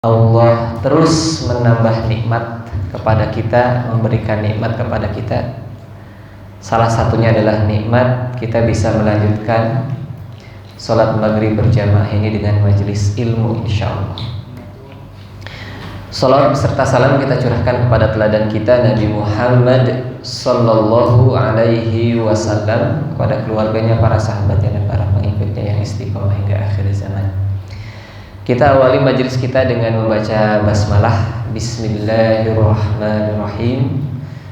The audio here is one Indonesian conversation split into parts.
Allah terus menambah nikmat kepada kita, memberikan nikmat kepada kita. Salah satunya adalah nikmat kita bisa melanjutkan sholat maghrib berjamaah ini dengan majelis ilmu, insyaallah. Salawat beserta salam kita curahkan kepada teladan kita Nabi Muhammad sallallahu alaihi wasallam, kepada keluarganya, para sahabatnya dan para pengikutnya yang istiqomah hingga akhir zaman. Kita awali majelis kita dengan membaca basmalah. Bismillahirrahmanirrahim.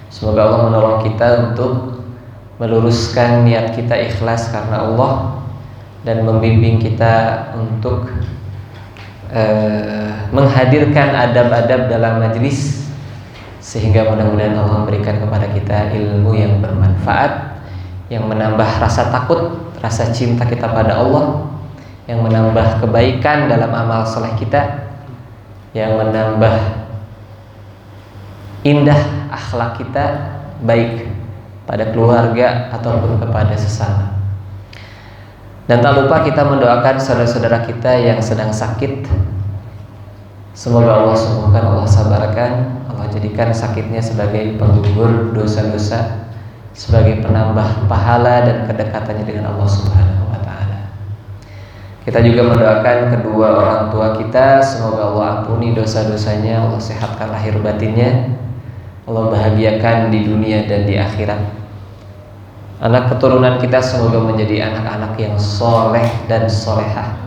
Semoga Allah menolong kita untuk meluruskan niat kita ikhlas karena Allah dan membimbing kita untuk menghadirkan adab-adab dalam majelis, sehingga mudah-mudahan Allah memberikan kepada kita ilmu yang bermanfaat, yang menambah rasa takut, rasa cinta kita pada Allah, yang menambah kebaikan dalam amal soleh kita, yang menambah indah akhlak kita, baik pada keluarga ataupun kepada sesama. Dan tak lupa kita mendoakan saudara-saudara kita yang sedang sakit. Semoga Allah sembuhkan, Allah sabarkan, Allah jadikan sakitnya sebagai penggugur dosa-dosa, sebagai penambah pahala dan kedekatannya dengan Allah Subhanahu wa ta'ala. Kita juga mendoakan kedua orang tua kita, semoga Allah ampuni dosa-dosanya, Allah sehatkan lahir batinnya, Allah bahagiakan di dunia dan di akhirat. Anak keturunan kita semoga menjadi anak-anak yang soleh dan solehah,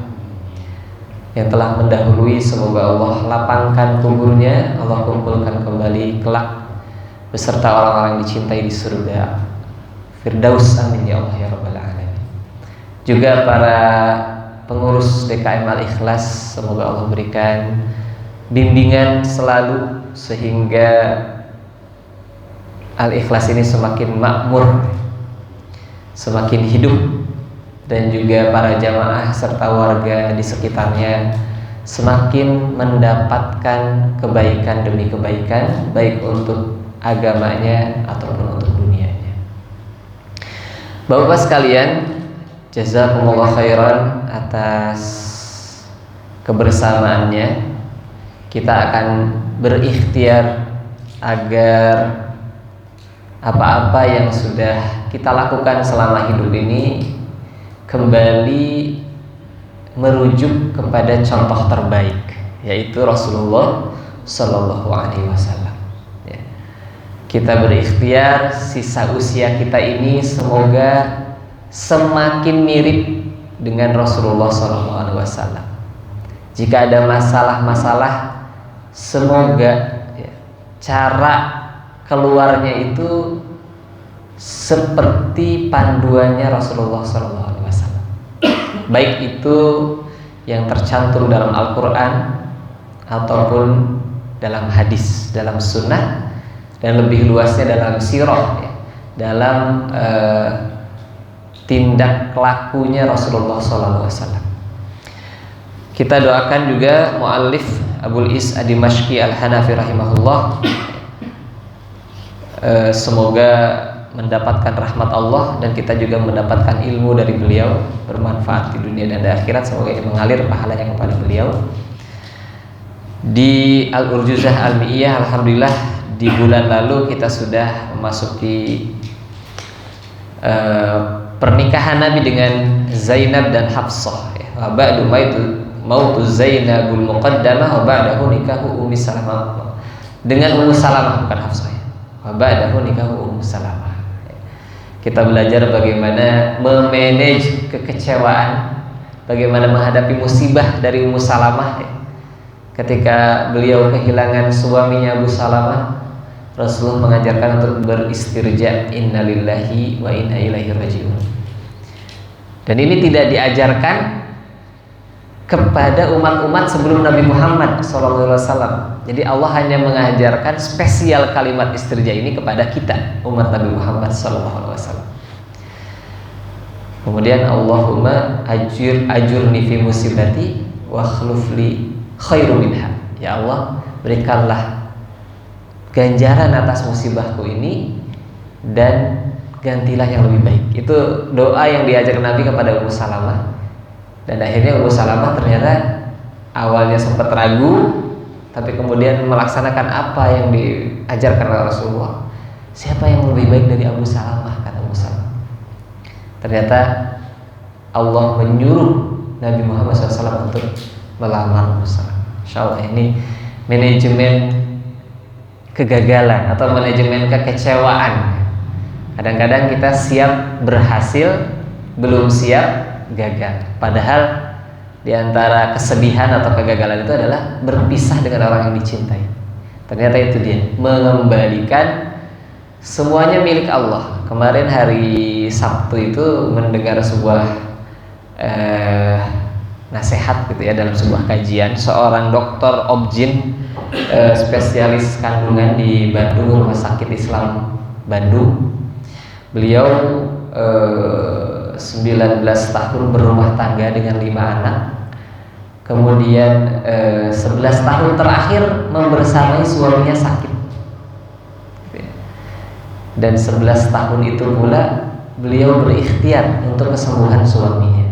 yang telah mendahului. Semoga Allah lapangkan kuburnya, Allah kumpulkan kembali kelak beserta orang-orang yang dicintai di surga Firdaus, amin ya Allah ya Rabbal Alamin. Juga para pengurus DKM Al-Ikhlas, semoga Allah berikan bimbingan selalu sehingga Al-Ikhlas ini semakin makmur, semakin hidup, dan juga para jamaah serta warga di sekitarnya semakin mendapatkan kebaikan demi kebaikan, baik untuk agamanya ataupun untuk dunianya. Bapak-bapak sekalian, jazakumullah khairan atas kebersamaannya. Kita akan berikhtiar agar apa-apa yang sudah kita lakukan selama hidup ini kembali merujuk kepada contoh terbaik, yaitu Rasulullah Sallallahu Alaihi Wasallam. Kita berikhtiar sisa usia kita ini semoga semakin mirip dengan Rasulullah Sallallahu Alaihi Wasallam. Jika ada masalah-masalah, semoga cara keluarnya itu seperti panduannya Rasulullah SAW, baik itu yang tercantum dalam Al-Quran ataupun dalam hadis, dalam sunnah, dan lebih luasnya dalam sirah, dalam tindak lakunya Rasulullah SAW. Kita doakan juga muallif Abul Is Ad-Dimashqi Al-Hanafi rahimahullah, semoga mendapatkan rahmat Allah dan kita juga mendapatkan ilmu dari beliau, bermanfaat di dunia dan di akhirat. Semoga ini mengalir pahalanya kepada beliau. Di Al-Urjuzah Al-Mi'iyah, alhamdulillah di bulan lalu kita sudah memasuki pernikahan Nabi dengan Zainab dan Hafsah. Wa ba'du mautu Zainabul Muqaddamah wa ba'dahu nikahu Ummi Salamah. Dengan Ummu Salamah, bukan Hafsah. Wabadahu nikahu Ummu Salamah. Kita belajar bagaimana memanage kekecewaan, bagaimana menghadapi musibah dari Ummu Salamah. Ketika beliau kehilangan suaminya Abu Salamah, Rasulullah mengajarkan untuk beristirja, innalillahi wa inna ilaihi rajiun. Dan ini tidak diajarkan kepada umat-umat sebelum Nabi Muhammad SAW. Jadi Allah hanya mengajarkan spesial kalimat istirja ini kepada kita, umat Nabi Muhammad SAW. Kemudian Allahumma ajurni fi musibati wa akhlufli khairu minha. Ya Allah, berikanlah ganjaran atas musibahku ini dan gantilah yang lebih baik. Itu doa yang diajarkan Nabi kepada Ummu Salamah. Dan akhirnya Ummu Salamah ternyata awalnya sempat ragu, tapi kemudian melaksanakan apa yang diajarkan oleh Rasulullah. Siapa yang lebih baik dari Abu Salamah, kata Abu Salamah. Ternyata Allah menyuruh Nabi Muhammad SAW untuk melamar Abu Salamah. Insya Allah ini manajemen kegagalan atau manajemen kekecewaan. Kadang-kadang kita siap berhasil, belum siap gagal. Padahal di antara kesedihan atau kegagalan itu adalah berpisah dengan orang yang dicintai. Ternyata itu dia, mengembalikan semuanya milik Allah. Kemarin hari Sabtu itu mendengar sebuah nasihat gitu ya, dalam sebuah kajian seorang dokter obgyn, spesialis kandungan di Bandung, Rumah Sakit Islam Bandung. Beliau 19 tahun berumah tangga dengan 5 anak. Kemudian 11 tahun terakhir membersamai suaminya sakit. Dan 11 tahun itu pula beliau berikhtiar untuk kesembuhan suaminya.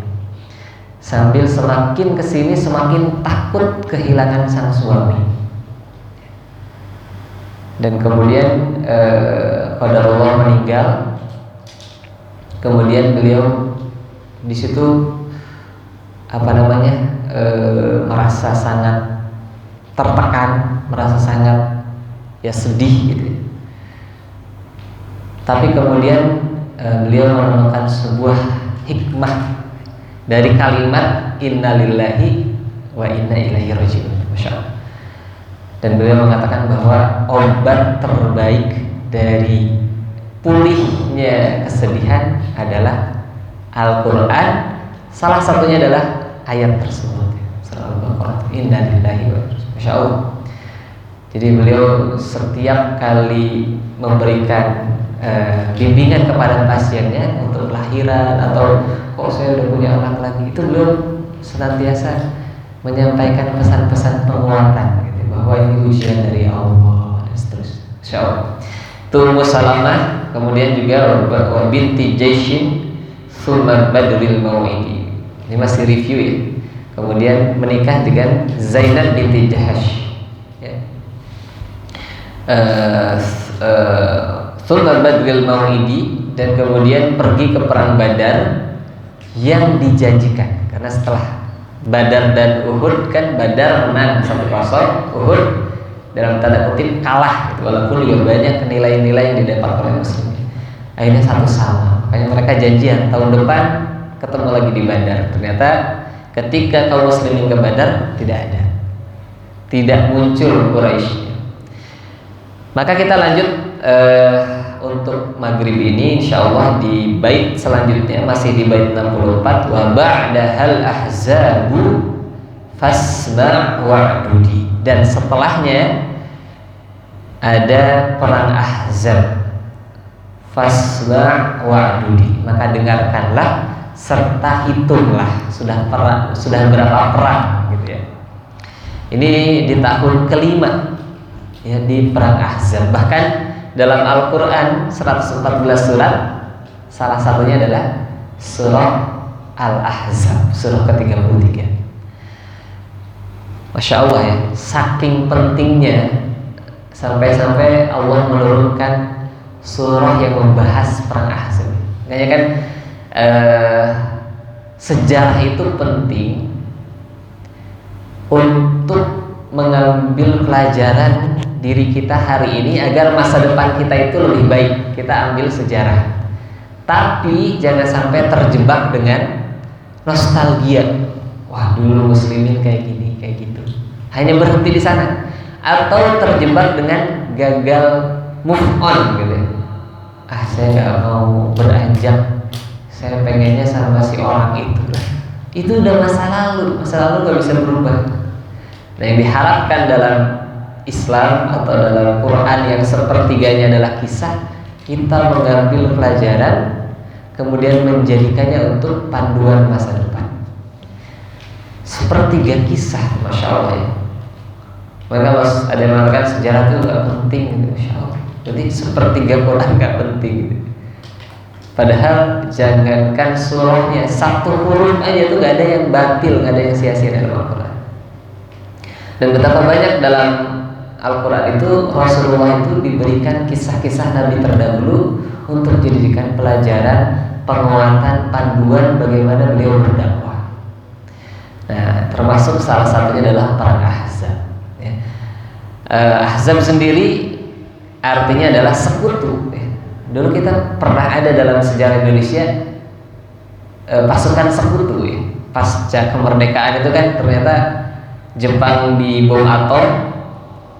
Sambil semakin kesini semakin takut kehilangan sang suami. Dan kemudian qadarullah meninggal. Kemudian beliau di situ merasa sangat tertekan, merasa sangat ya sedih gitu. Tapi kemudian beliau menemukan sebuah hikmah dari kalimat innalillahi wa inna ilaihi raji'un. Masya Allah. Dan beliau mengatakan bahwa obat terbaik dari pulihnya kesedihan adalah Al-Quran. Salah satunya adalah ayat tersebut, surah Al-Baqarah, inna lillahi wa inna ilaihi raji'un. Masya Allah. Jadi beliau setiap kali memberikan bimbingan kepada pasiennya untuk lahiran atau kok saya udah punya anak lagi, itu beliau senantiasa menyampaikan pesan-pesan penguatan gitu, bahwa ini ujian dari Allah dan seterusnya. Masya Allah. Ummu Salamah, kemudian juga binti Jaishin Thumma Badril Maw'idi. Ini masih review ya. Kemudian menikah dengan Zainab binti Jahash ya. Thumma Badril Maw'idi, dan kemudian pergi ke perang Badar yang dijanjikan. Karena setelah Badar dan Uhud kan, Badar menang 1-0, Uhud dalam tanda kutip kalah gitu, walaupun juga banyak nilai-nilai yang didapat oleh muslimin. Akhirnya satu sama, makanya mereka janjian tahun depan ketemu lagi di Badar. Ternyata ketika kaum muslimin ke Badar tidak muncul Quraisy. Maka kita lanjut untuk maghrib ini insyaallah di bait selanjutnya, masih di bait 64, wa ba'dahal ahzabu fasma' wa'dudi. Dan setelahnya ada perang Ahzab, fasma' wa'dudi, maka dengarkanlah serta hitunglah sudah berapa perang gitu ya. Ini di tahun kelima ya, di perang Ahzab. Bahkan dalam Al-Quran 114 surat, salah satunya adalah surah Al-Ahzab, surah ke-33. Masya Allah ya, saking pentingnya sampai-sampai Allah menurunkan surah yang membahas perang Ahzab. Makanya kan sejarah itu penting untuk mengambil pelajaran diri kita hari ini agar masa depan kita itu lebih baik. Kita ambil sejarah, tapi jangan sampai terjebak dengan nostalgia. Wah, dulu muslimin kayak gini, kayak gitu. Hanya berhenti di sana, atau terjebak dengan gagal move on gitu. Saya nggak mau beranjak, saya pengennya sama si orang itu. Itu udah masa lalu nggak bisa berubah. Nah, yang diharapkan dalam Islam atau dalam Quran yang sepertiganya adalah kisah, kita mengambil pelajaran kemudian menjadikannya untuk panduan masa depan. Sepertiga kisah, Masya Allah ya. Maka ada yang mengatakan sejarah itu nggak penting gitu, Masya Allah. Jadi sepertiga Quran nggak penting gitu. Padahal jangankan surahnya, satu huruf aja tuh nggak ada yang batil, nggak ada yang sia-sia dalam Al-Quran. Dan betapa banyak dalam Al-Quran itu Rasulullah itu diberikan kisah-kisah Nabi terdahulu untuk dijadikan pelajaran, penguatan, panduan bagaimana beliau berdakwah. Nah, termasuk salah satunya adalah perang Ahzab. Ya. Ahzab sendiri artinya adalah sekutu. Ya. Dulu kita pernah ada dalam sejarah Indonesia pasukan sekutu. Ya. Pasca kemerdekaan itu kan ternyata Jepang dibom atom,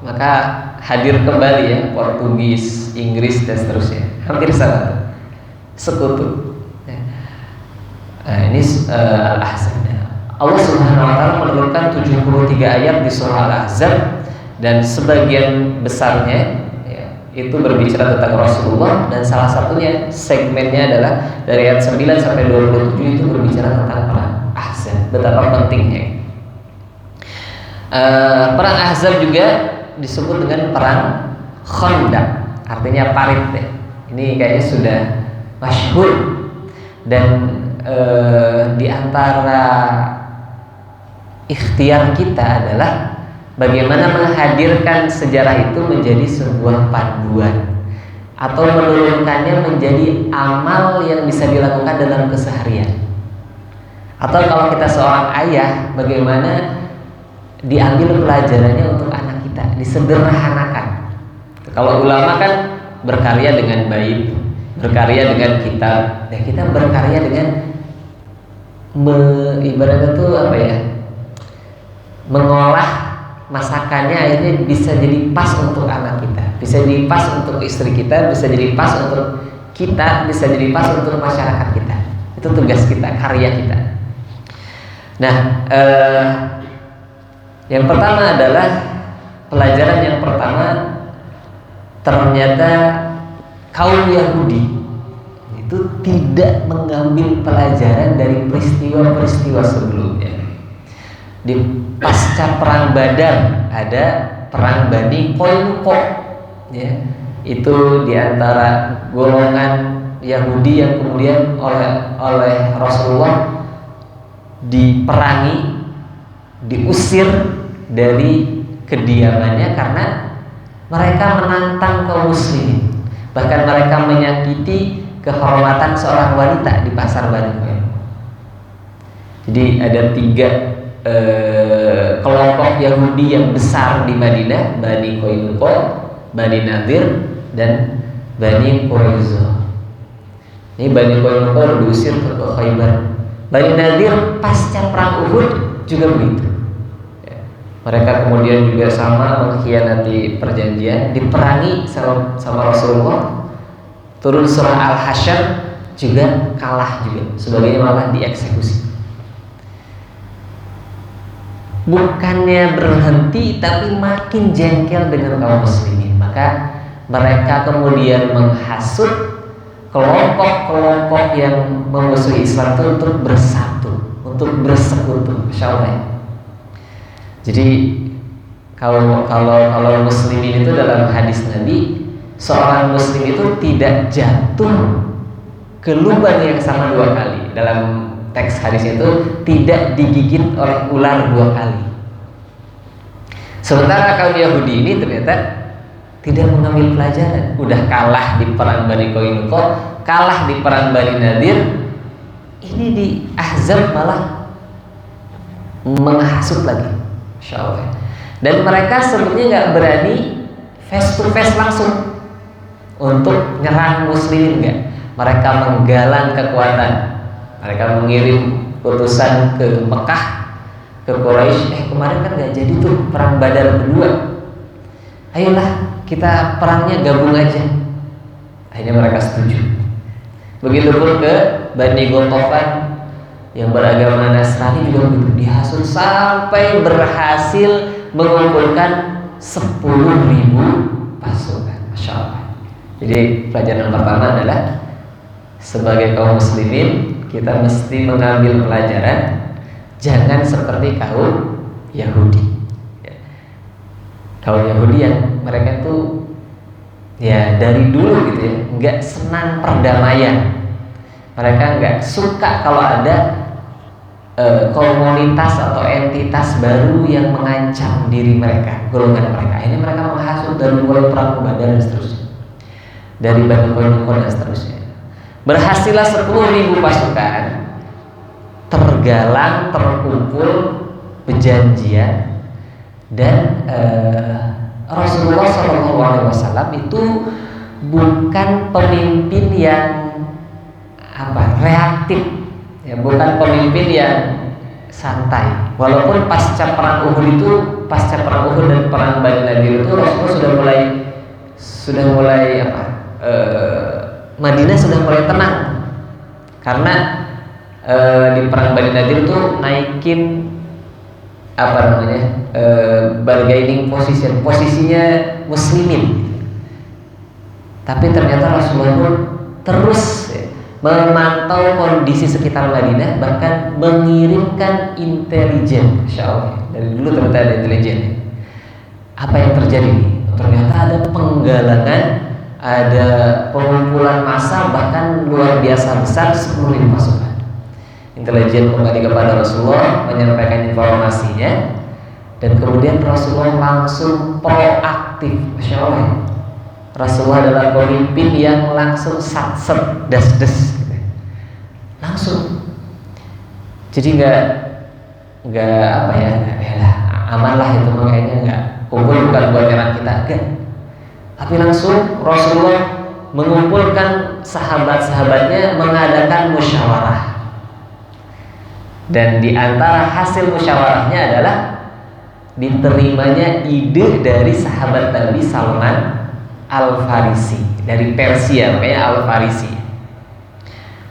maka hadir kembali ya Portugis, Inggris dan seterusnya, hampir sama sekutu. Nah, ini Al-Ahzab. Allah Subhanahu wa taala menurunkan 73 ayat di surah Al-Ahzab dan sebagian besarnya ya, itu berbicara tentang Rasulullah, dan salah satunya segmennya adalah dari ayat 9 sampai 27 itu berbicara tentang perang Ahzab, betapa pentingnya. Perang Ahzab juga disebut dengan perang Khandaq, artinya parit deh. Ini kayaknya sudah masyhur, dan di antara ikhtiar kita adalah bagaimana menghadirkan sejarah itu menjadi sebuah panduan atau menurunkannya menjadi amal yang bisa dilakukan dalam keseharian. Atau kalau kita seorang ayah, bagaimana diambil pelajarannya untuk anak kita, disederhanakan. Kalau ulama kan berkarya dengan baik, berkarya dengan kitab, dan kita berkarya dengan ibaratnya tuh apa ya, mengolah masakannya akhirnya bisa jadi pas untuk anak kita, bisa jadi pas untuk istri kita, bisa jadi pas untuk kita, bisa jadi pas untuk masyarakat kita. Itu tugas kita, karya kita. Nah, yang pertama adalah pelajaran yang pertama, ternyata kaum Yahudi itu tidak mengambil pelajaran dari peristiwa-peristiwa sebelumnya. Di pasca perang Badar ada perang Bani Qainuqa, ya, itu diantara golongan Yahudi yang kemudian oleh Rasulullah diperangi, diusir dari kediamannya karena mereka menantang kaum muslimin, bahkan mereka menyakiti kehormatan seorang wanita di pasar Bani Qainuqa. Jadi ada 3 kelompok Yahudi yang besar di Madinah, Bani Qainuqa, Bani Nadir, dan Bani Quraiza. Ini Bani Qainuqa diusir ke Khaybar. Bani Nadir pasca perang Uhud juga begitu. Mereka kemudian juga sama mengkhianati perjanjian, diperangi sama Rasulullah. Turun surah Al-Hasyr juga kalah juga, sebagiannya malah dieksekusi. Bukannya berhenti, tapi makin jengkel dengan kaum muslimin. Maka mereka kemudian menghasut kelompok-kelompok yang memusuhi Islam itu untuk bersatu, untuk bersekutu. Masya Allah ya. Jadi kalau muslimin itu dalam hadis Nabi, seorang muslim itu tidak jatuh ke lubang yang sama 2 kali. Dalam teks hadis itu tidak digigit oleh ular 2 kali. Sementara kaum Yahudi ini ternyata tidak mengambil pelajaran. Udah kalah di perang Bani Qainuqa, kalah di perang Bani Nadir, ini di Ahzab malah menghasut lagi. Masya Allah. Dan mereka sebenarnya nggak berani face to face langsung untuk nyerang muslimin, enggak. Mereka menggalang kekuatan. Mereka mengirim utusan ke Mekah, ke Quraisy. Kemarin kan nggak jadi tuh perang Badar kedua. Ayolah kita perangnya gabung aja. Akhirnya mereka setuju. Begitupun ke Bani Ghatafan yang beragama Nasrani juga begitu, dihasut sampai berhasil mengumpulkan 10.000 pasukan. Masya Allah. Jadi pelajaran pertama adalah sebagai kaum muslimin kita mesti mengambil pelajaran, jangan seperti kaum Yahudi. Kaum Yahudi yang mereka itu ya dari dulu gitu ya, nggak senang perdamaian. Mereka nggak suka kalau ada komunitas atau entitas baru yang mengancam diri mereka, golongan mereka. Ini mereka menghasut dari mulai perang Badar dan seterusnya, dari Banu Qainuqa dan seterusnya. Berhasillah 10.000 pasukan tergalang, terkumpul, berjanjian, dan Rasulullah SAW itu bukan pemimpin yang reaktif, ya, bukan pemimpin yang santai. Walaupun pasca perang Uhud dan perang Bani Nadir itu Rasulullah sudah mulai Madinah sudah mulai tenang, karena di perang Bani Nadir itu naikin bargaining posisinya muslimin. Tapi ternyata Rasulullah pun terus memantau kondisi sekitar Madinah, bahkan mengirimkan intelijen. Masya Allah, dari dulu ternyata ada intelijen. Apa yang terjadi? Ternyata ada penggalangan, ada pengumpulan massa, bahkan luar biasa besar, 10.000 pasukan. Intelijen kembali kepada Rasulullah, menyampaikan informasinya, dan kemudian Rasulullah langsung proaktif. Masya Allah, Rasulullah adalah pemimpin yang langsung satset, das langsung. Jadi nggak aman lah itu, makanya nggak kumpul bukan buat nyerang kita, enggak. Tapi langsung Rasulullah mengumpulkan sahabat-sahabatnya, mengadakan musyawarah. Dan di antara hasil musyawarahnya adalah diterimanya ide dari sahabat Nabi Salman Al-Farisi dari Persia, makanya Al-Farisi.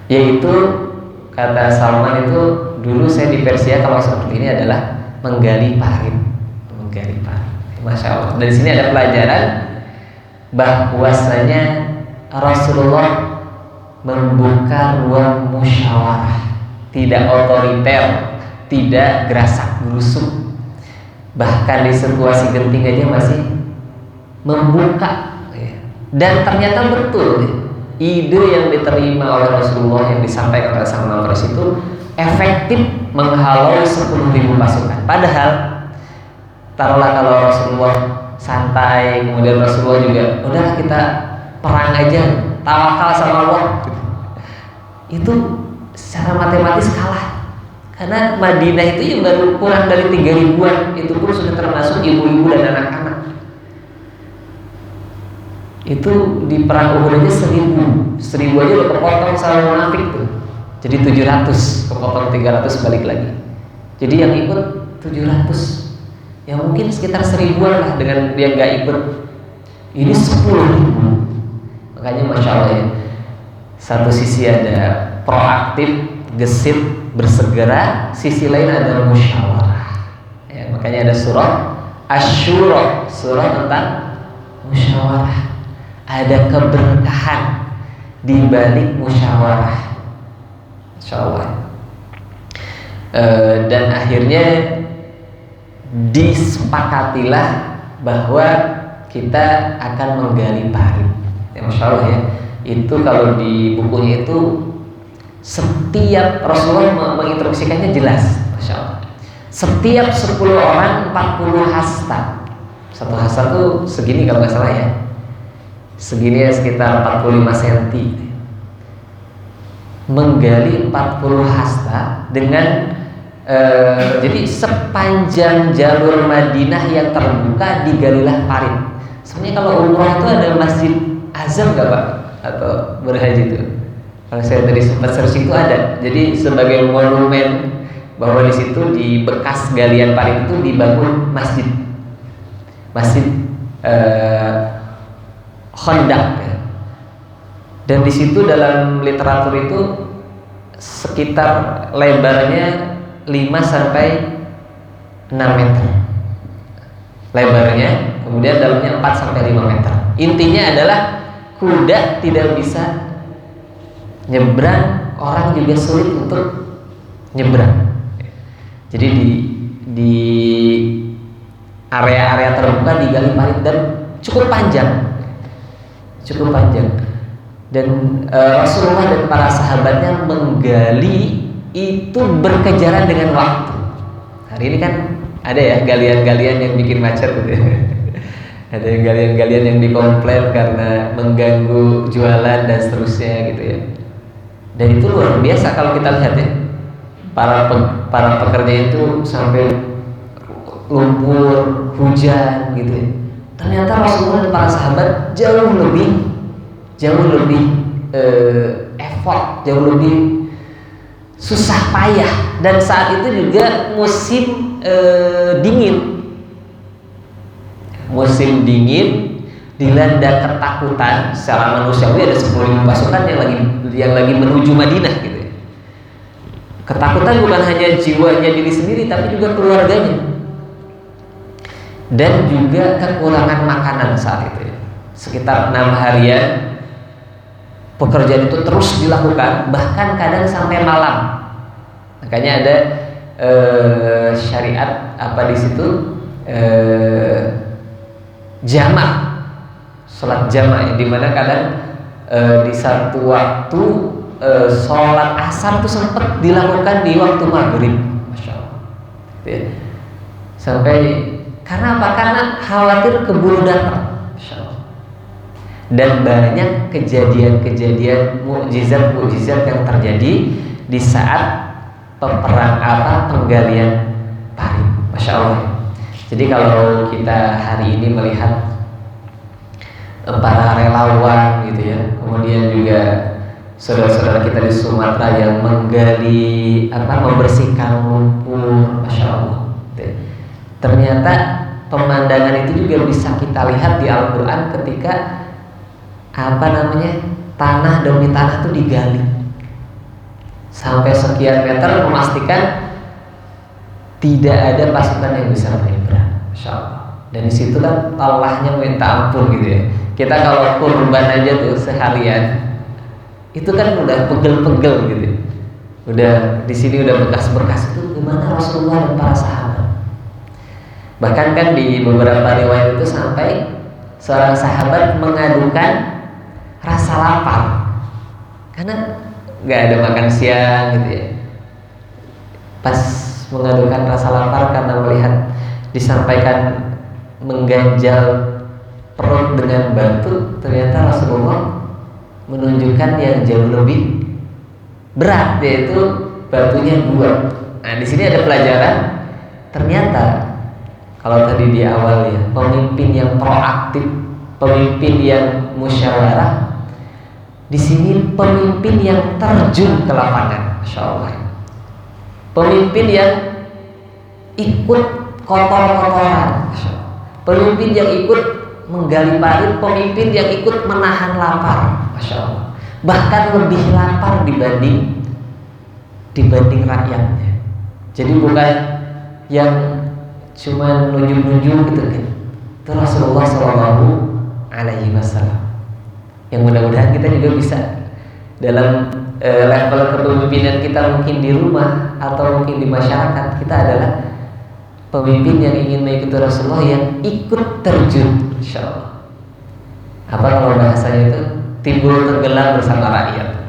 Yaitu kata Salman itu, dulu saya di Persia kalau seperti ini adalah menggali parit. Masya Allah. Dari sini ada pelajaran bahwasanya Rasulullah membuka ruang musyawarah, tidak otoriter, tidak gerasak gerusuk, bahkan di situasi genting aja masih membuka. Dan ternyata betul, ide yang diterima oleh Rasulullah yang disampaikan oleh Salman Al-Farisi itu efektif menghalau 10.000 pasukan. Padahal taruhlah kalau Rasulullah santai, kemudian Rasulullah juga udahlah kita perang aja, tawakal sama Allah, itu secara matematis kalah. Karena Madinah itu yang baru kurang dari 3.000-an, itu pun sudah termasuk ibu-ibu dan anak-anak. Itu di perang Uhud aja 1.000 aja udah kepotong sama munafik tuh. Jadi 700, kepotong 300 balik lagi. Jadi yang ikut 700. Ya mungkin sekitar 1.000-an lah dengan dia nggak ikut. Ini 10.000. Makanya Masya Allah ya, satu sisi ada proaktif, gesit, bersegera, sisi lain ada musyawarah. Ya, makanya ada surah Asy-Syura, surah tentang musyawarah. Ada keberkahan di balik musyawarah, insyaallah. Dan akhirnya disepakatilah bahwa kita akan menggali parit. Ya, Masya Allah ya. Itu kalau di bukunya itu setiap Rasulullah menginstruksikannya jelas, Masya Allah. Setiap 10 orang 40 hasta. Satu hasta tuh segini kalau nggak salah ya. Segini ya, sekitar 45 cm. Menggali 40 hasta dengan jadi sepanjang jalur Madinah yang terbuka digalilah parit. Sebenarnya kalau umroh itu ada Masjid Azam nggak Pak? Atau berhaji itu? Kalau saya tadi sempat searching itu ada. Jadi sebagai monumen bahwa di situ di bekas galian parit itu dibangun masjid Khandaq ya. Dan di situ dalam literatur itu sekitar lebarnya 5 sampai 6 meter lebarnya, kemudian dalamnya 4 sampai 5 meter. Intinya adalah kuda tidak bisa nyebrang, orang juga sulit untuk nyebrang. Jadi di area-area terbuka digali parit dan cukup panjang. Dan Rasulullah dan para sahabatnya menggali itu berkejaran dengan waktu. Hari ini kan ada ya galian-galian yang bikin macet gitu ya. Ada yang galian-galian yang dikomplain karena mengganggu jualan dan seterusnya gitu ya. Dan itu luar biasa kalau kita lihat ya. Para pekerja itu sampai lumpur, hujan gitu ya. Ternyata Rasulullah dan para sahabat jauh lebih effort, jauh lebih susah payah, dan saat itu juga musim dingin dilanda ketakutan secara manusiawi. Ada 10.000 pasukan yang lagi menuju Madinah gitu ya. Ketakutan bukan hanya jiwanya diri sendiri tapi juga keluarganya, dan juga kekurangan makanan saat itu ya. Sekitar 6 harian pekerjaan itu terus dilakukan, bahkan kadang sampai malam. Makanya ada syariat apa di situ, jamak, sholat jamak, di mana kadang di satu waktu sholat asar itu sempat dilakukan di waktu maghrib, masya Allah. Ya. Sampai karena apa? Karena khawatir keburu datang. Dan banyak kejadian-kejadian mukjizat yang terjadi di saat penggalian parit, masya Allah. Jadi kalau kita hari ini melihat para relawan gitu ya, kemudian juga saudara-saudara kita di Sumatera yang membersihkan lumpur, masya Allah. Ternyata pemandangan itu juga bisa kita lihat di Al-Quran ketika tanah demi tanah itu digali sampai sekian meter, memastikan tidak ada pasukan yang bisa menyeberang, masya Allah. Dan di situ kan Allahnya minta ampun gitu ya. Kita kalau kurban aja tuh seharian itu kan udah pegel-pegel gitu, udah di sini udah bekas-bekas. Itu gimana Rasulullah dan para sahabat? Bahkan kan di beberapa riwayat itu sampai seorang sahabat mengadukan rasa lapar karena nggak ada makan siang gitu ya. Pas mengadukan rasa lapar karena melihat disampaikan mengganjal perut dengan batu, ternyata Rasulullah menunjukkan yang jauh lebih berat, yaitu batunya 2. Nah, di sini ada pelajaran. Ternyata kalau tadi di awal ya, pemimpin yang proaktif, pemimpin yang musyawarah, di sini pemimpin yang terjun ke lapangan, masya Allah. Pemimpin yang ikut kotor-kotoran, pemimpin yang ikut menggali parit, pemimpin yang ikut menahan lapar, masya Allah. Bahkan lebih lapar dibanding rakyatnya. Jadi bukan yang cuma nunjuk-nunjuk gitu kan. Itu Rasulullah SAW. Yang mudah-mudahan kita juga bisa dalam level kepemimpinan kita, mungkin di rumah atau mungkin di masyarakat, kita adalah pemimpin yang ingin mengikuti Rasulullah, yang ikut terjun, insyaallah. Apa kalau bahasanya itu, timbul tenggelam bersama rakyat.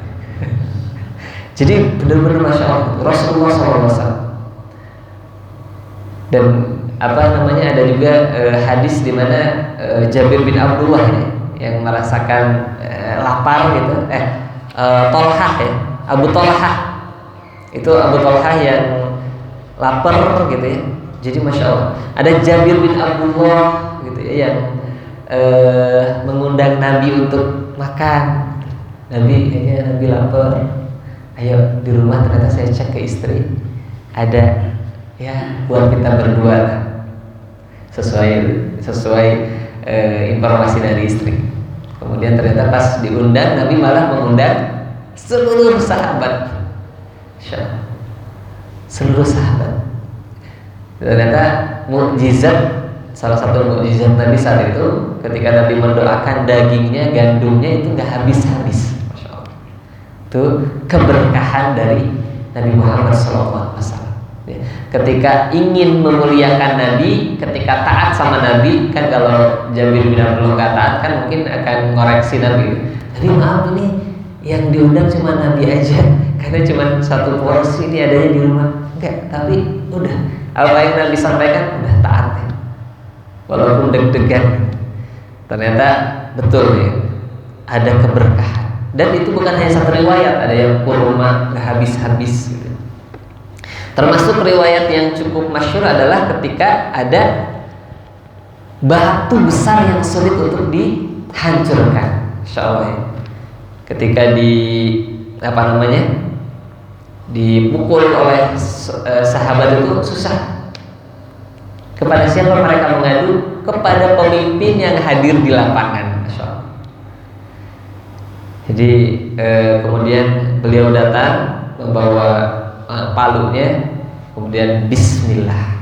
Jadi benar-benar masya Allah Rasulullah SAW. Dan ada juga hadis di mana Jabir bin Abdullah ya, yang merasakan lapar gitu, Tolhah ya, Abu Tolhah itu Abu Tolhah yang lapar gitu ya. Jadi masya Allah ada Jabir bin Abdullah gitu ya, yang mengundang Nabi untuk makan. Nabi lapar, ayo di rumah. Ternyata saya cek ke istri, ada ya buat kita berdua lah, sesuai informasi dari istri. Kemudian ternyata pas diundang, Nabi malah mengundang seluruh sahabat, seluruh sahabat. Ternyata salah satu mukjizat Nabi saat itu, ketika Nabi mendoakan dagingnya, gandumnya itu nggak habis-habis, masya Allah. Itu keberkahan dari Nabi Muhammad SAW. Ketika ingin memuliakan Nabi, ketika taat sama Nabi, kan kalau Jabir bin Abdullah nggak taat kan mungkin akan ngoreksi Nabi. Tapi maaf, ini yang diundang cuma Nabi aja, karena cuma satu porsi ini adanya di rumah. Enggak, tapi udah apa yang Nabi sampaikan udah taat ya. Walaupun deg-degan, ternyata betul ya, ada keberkahan. Dan itu bukan hanya satu riwayat, ada yang kurma nggak habis-habis gitu. Termasuk riwayat yang cukup masyhur adalah ketika ada batu besar yang sulit untuk dihancurkan, Insya Allah ya. Ketika dipukul oleh sahabat itu susah. Kepada siapa mereka mengadu? Kepada pemimpin yang hadir di lapangan, Masya Allah. Jadi kemudian beliau datang membawa palunya, kemudian Bismillah.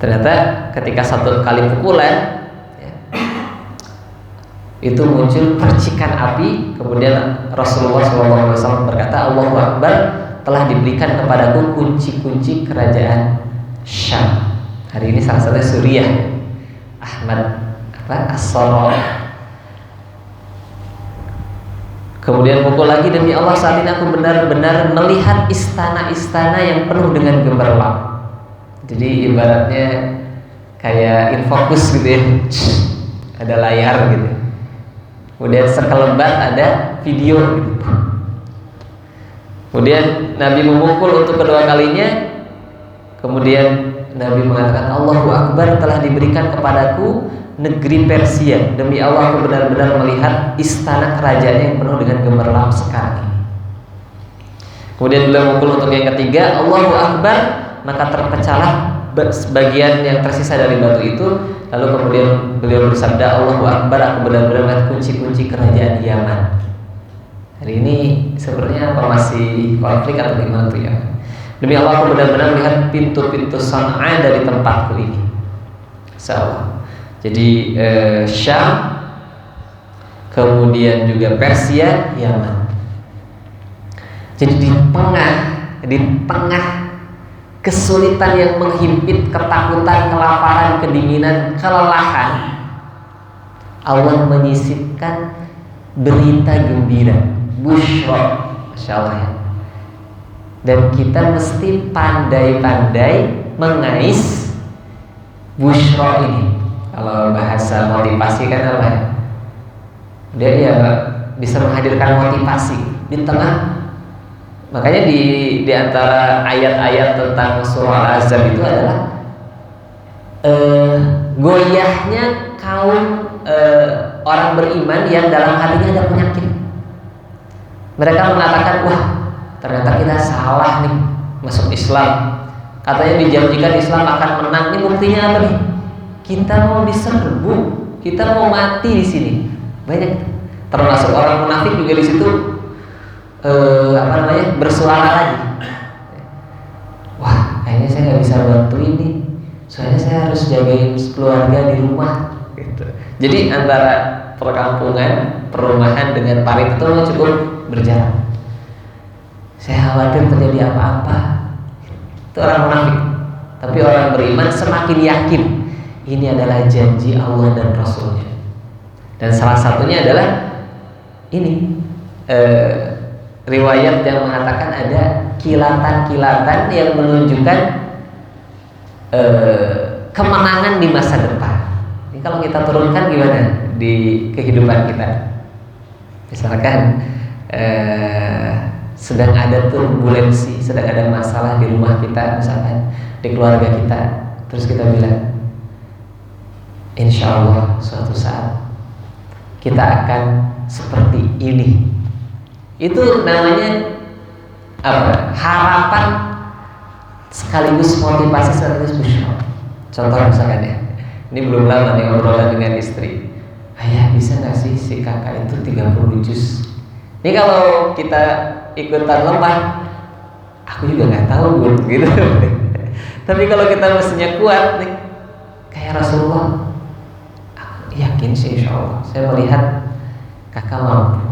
Ternyata ketika satu kali pukulan ya, itu muncul percikan api. Kemudian Rasulullah SAW berkata, Allahu Akbar, telah diberikan kepadaku kunci-kunci kerajaan Syam. Hari ini salah satunya Suriah, Ahmad As-Soro. Kemudian pukul lagi, demi Allah saat ini aku benar-benar melihat istana-istana yang penuh dengan gemerlap. Jadi ibaratnya kayak infocus gitu ya, ada layar gitu. Kemudian sekelebat ada video gitu. Kemudian Nabi memukul untuk kedua kalinya. Kemudian Nabi mengatakan, Allahu Akbar, telah diberikan kepadaku negeri Persia. Demi Allah aku benar-benar melihat istana kerajaan yang penuh dengan gemerlap sekarang ini. Kemudian beliau memukul untuk yang ketiga, Allahu Akbar, maka terpecahlah sebagian yang tersisa dari batu itu. Lalu kemudian beliau bersabda, Allahu Akbar, aku benar-benar melihat kunci-kunci kerajaan Yaman. Hari ini sebenarnya apa masih konflik atau gimana tuh ya? Demi Allah aku benar-benar melihat pintu-pintu San'a dari tempatku ini. Insyaallah. Jadi Syam, kemudian juga Persia, Yaman. Jadi di tengah kesulitan yang menghimpit, ketakutan, kelaparan, kedinginan, kelelahan, Allah menyisipkan berita gembira, busyra, Masya Allah ya. Dan kita mesti pandai-pandai mengais busyra ini. Kalau bahasa motivasi kan apa ya? Dia ya bisa menghadirkan motivasi di tengah. Makanya di antara ayat-ayat tentang surah Al-Ahzab itu adalah goyahnya kaum orang beriman yang dalam hatinya ada penyakit. Mereka mengatakan, wah ternyata kita salah nih masuk Islam. Katanya dijanjikan Islam akan menang. Ini buktinya apa nih? Kita mau diserbu, kita mau mati di sini. Banyak, termasuk orang munafik juga di situ. Bersuara lagi. Wah, kayaknya saya nggak bisa bantu ini. Soalnya saya harus jagain keluarga di rumah. Gitu. Jadi antara perkampungan, perumahan dengan parit itu cukup berjarak. Saya khawatir terjadi apa-apa. Itu orang munafik. Tapi orang beriman semakin yakin ini adalah janji Allah dan Rasulnya. Dan salah satunya adalah ini. Riwayat yang mengatakan ada kilatan-kilatan yang menunjukkan kemenangan di masa depan. Ini kalau kita turunkan gimana di kehidupan kita? Misalkan sedang ada turbulensi, sedang ada masalah di rumah kita, misalkan di keluarga kita, terus kita bilang, insya Allah suatu saat kita akan seperti ini. Itu namanya apa? Harapan sekaligus motivasi sekaligus busyra. Contoh misalkan ya, ini belum lama nih obrolan dengan istri. Ayah bisa nggak sih si kakak itu 30 juz? Ini kalau kita ikutan lemah, aku juga nggak tahu Bun, gitu. Tapi kalau kita mestinya kuat nih, kayak Rasulullah, aku yakin sih insya Allah. Saya melihat kakak mampu.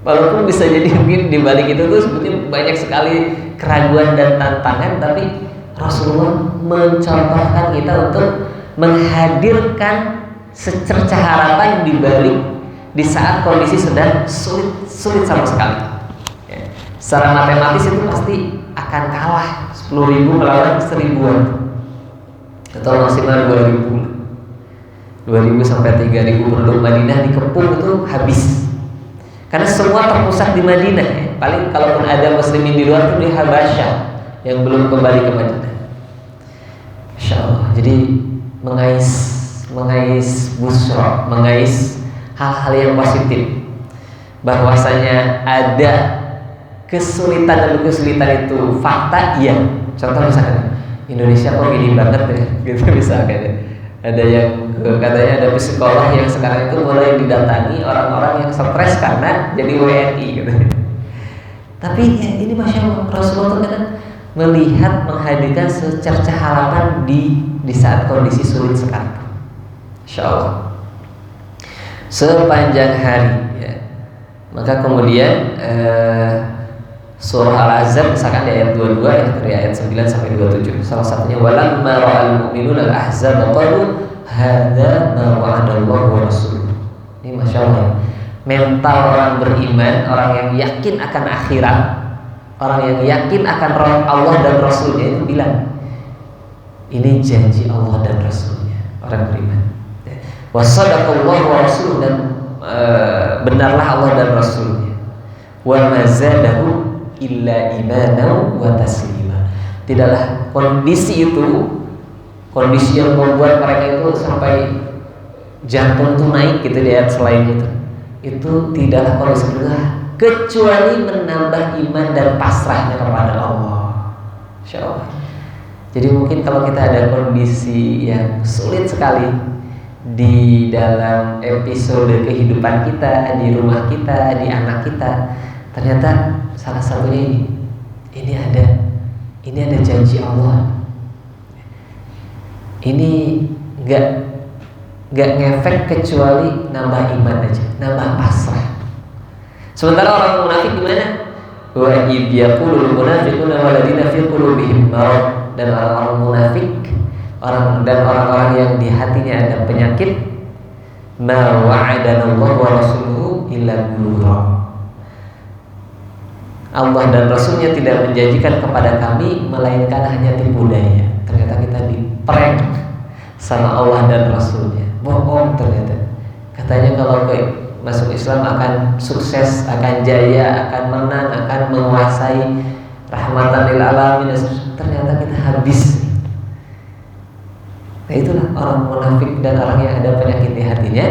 Walaupun bisa jadi mungkin di balik itu tuh sebetulnya banyak sekali keraguan dan tantangan, tapi Rasulullah mencontohkan kita untuk menghadirkan secercah harapan di balik di saat kondisi sedang sulit sama sekali. Secara matematis itu pasti akan kalah 10.000 melawan 1.000-an atau maksimal 2.000 sampai 3.000 penduduk Madinah dikepung itu habis. Karena semua terpusat di Madinah ya. Paling kalaupun ada muslimin di luar itu di Habasyah yang belum kembali ke Madinah. Masya Allah. Jadi mengais busra, mengais hal-hal yang positif, bahwasanya ada kesulitan itu fakta, iya. Contoh misalkan Indonesia kok gini banget ya, gitu misalkan ya. Ada yang katanya ada psikolog yang sekarang itu mulai didatangi orang-orang yang stres karena jadi WNI gitu. Tapi ya, ini Masya Allah, Rasulullah kan melihat, menghadirkan secerca harapan di saat kondisi sulit sekarang. Masya Allah. Sepanjang hari ya. Maka kemudian surah Al-Ahzab misalkan di ayat 22 ya, dari ayat 9 sampai 27. Salah satunya walamma ra'al mu'minuna al-ahzab qalu hadza ma wa'adallahu wa rasuluhu. Ini Masya Allah. Mental orang beriman, orang yang yakin akan akhirat, orang yang yakin akan Allah dan Rasulnya itu bilang, ini janji Allah dan Rasulnya, orang beriman. Wa sadaqallahu wa rasuluhu, dan benarlah Allah dan Rasulnya. Wa mazadahu illa imanan wa taslima. Tidaklah kondisi yang membuat mereka itu sampai jantung tuh naik gitu di ayat selain itu tidaklah kondisi kecuali menambah iman dan pasrahnya kepada Allah. Insya Allah. Jadi mungkin kalau kita ada kondisi yang sulit sekali di dalam episode kehidupan kita, di rumah kita, di anak kita, ternyata salah satunya ini ada janji Allah. Ini nggak ngefek kecuali nambah iman aja, nambah pasrah. Sementara orang munafik gimana? Wa idh yaqulul munafiquna waladina fi qulubihim marad, dan orang-orang munafik, orang-orang yang di hatinya ada penyakit, ma wa'adanallahu wa rasuluhu illa ghurura. Allah dan Rasulnya tidak menjanjikan kepada kami melainkan hanya tipu daya. Ternyata kita diprank sama Allah dan Rasulnya. Bohong ternyata. Katanya kalau masuk Islam akan sukses, akan jaya, akan menang, akan menguasai, rahmatan lil alamin. Ternyata kita habis. Nah itulah orang munafik dan orang yang ada penyakit di hatinya,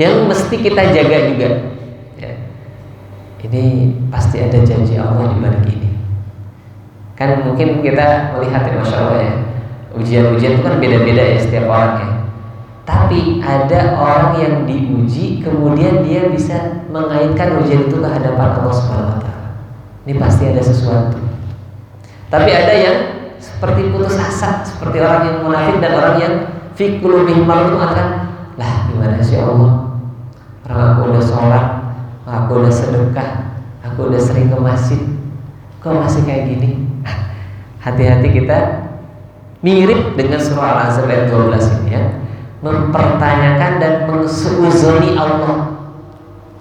yang mesti kita jaga juga. Ini pasti ada janji Allah di balik ini. Kan mungkin kita melihat ya, Masya Allah ya, ujian-ujian itu kan beda-beda ya setiap orang ya. Tapi ada orang yang diuji, kemudian dia bisa mengaitkan ujian itu ke hadapan Allah Subhanahu wa Ta'ala. Ini pasti ada sesuatu. Tapi ada yang seperti putus asa, seperti orang yang munafik dan orang yang fi qulubihim marad, akan lah gimana sih Allah? Orang aku udah sholat, aku udah sedekah, aku udah sering ke masjid, kok masih kayak gini? Hati-hati kita mirip dengan surah Al-Ahzab ayat 12 ini ya, mempertanyakan dan mengsuuzoni Allah.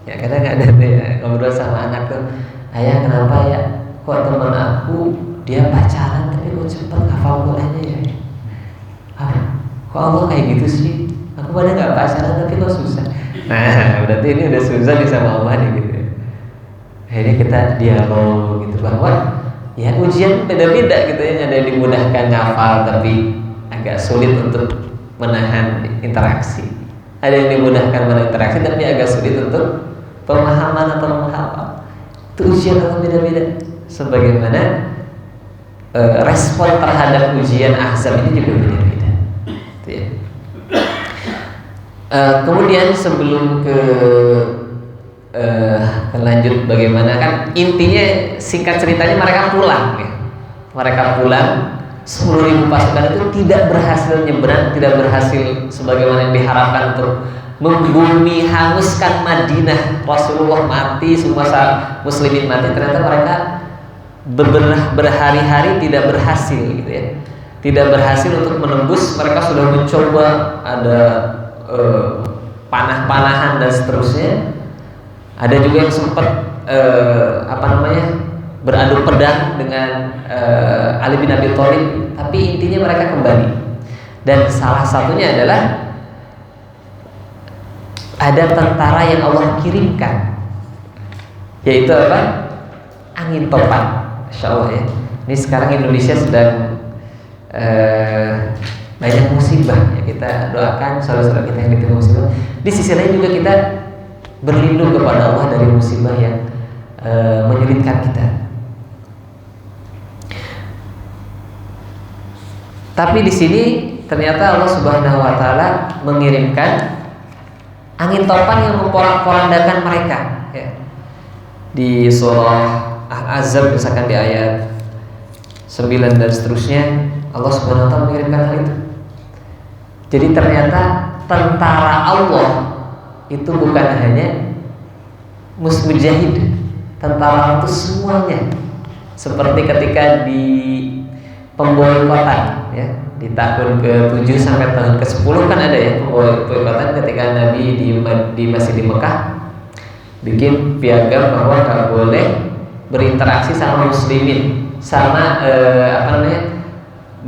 Ya kadang ada ya, ngobrol sama anak tuh, ayah kenapa ya, kok teman aku dia pacaran tapi kok cepet hafal Qur'annya ya? Kok Allah kayak gitu sih? Aku pada nggak pacaran tapi kok susah. Nah, berarti ini udah susah nih sama Allah nih gitu. Akhirnya kita dialog gitu bahwa ya ujian beda-beda gitu ya. Ada yang dimudahkan ngafal tapi agak sulit untuk menahan interaksi. Ada yang dimudahkan menahan interaksi tapi agak sulit untuk pemahaman atau menghafal. Itu ujian yang beda-beda. Sebagaimana respon terhadap ujian Ahzab ini juga beda-beda. Gitu ya. Kemudian sebelum lanjut bagaimana, kan intinya singkat ceritanya mereka pulang ya. Mereka pulang, 10.000 pasukan itu tidak berhasil nyebrang, tidak berhasil sebagaimana yang diharapkan untuk membumi hanguskan Madinah. Rasulullah mati, semua muslimin mati. Ternyata mereka berhari-hari tidak berhasil gitu ya. Tidak berhasil untuk menembus. Mereka sudah mencoba, ada panah-panahan dan seterusnya. Ada juga yang sempat beradu pedang dengan Ali bin Abi Thalib, tapi intinya mereka kembali. Dan salah satunya adalah ada tentara yang Allah kirimkan, yaitu apa? Angin topan. Masya Allah ya. Ini sekarang Indonesia sedang banyak musibah ya, kita doakan saudara-saudara kita yang ditimpa musibah. Di sisi lain juga kita berlindung kepada Allah dari musibah yang menyulitkan kita. Tapi di sini ternyata Allah Subhanahu wa taala mengirimkan angin topan yang memporak-porandakan mereka ya. Di surah Ahzab misalkan di ayat 9 dan seterusnya, Allah Subhanahu wa taala mengirimkan hal itu. Jadi ternyata tentara Allah itu bukan hanya mujahid, tentara itu semuanya. Seperti ketika di pemboikotan ya, di tahun ke-7 sampai tahun ke-10 kan ada ya pemboikotan ketika Nabi masih di Mekah bikin piagam bahwa nggak boleh berinteraksi sama muslimin, sama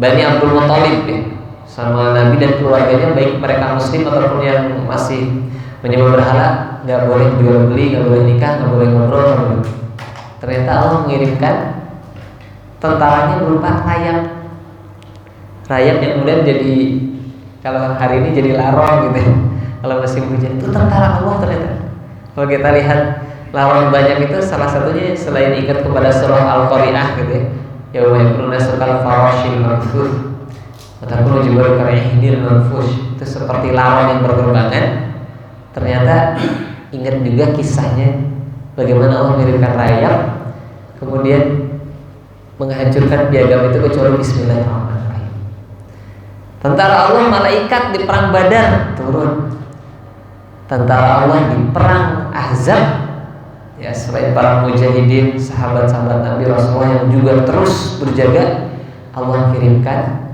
Bani Abdul Muthalib ya, sama Nabi dan keluarganya, baik mereka muslim ataupun yang masih menyembah berhala, nggak boleh jual beli, nggak boleh nikah, nggak boleh ngobrol, nggak boleh. Ternyata Allah mengirimkan tentaranya berupa rayap yang kemudian jadi, kalau hari ini jadi larong gitu ya. Kalau musim hujan itu tentara Allah ternyata. Kalau kita lihat lawan banyak itu salah satunya selain ingat kepada surah Al-Qari'ah gitu ya, yauma yakununa sukal farashil manfush wa takunu jibalu karihil manfush, itu seperti lawan yang berterbangan. Ternyata ingat juga kisahnya bagaimana Allah mengirimkan rayap kemudian menghancurkan piagam itu kecuali bismillahirrahmanirrahim. Tentara Allah malaikat di perang Badar turun, tentara Allah di perang Ahzab ya, selain para mujahidin, sahabat-sahabat Nabi Rasulullah yang juga terus berjaga, Allah kirimkan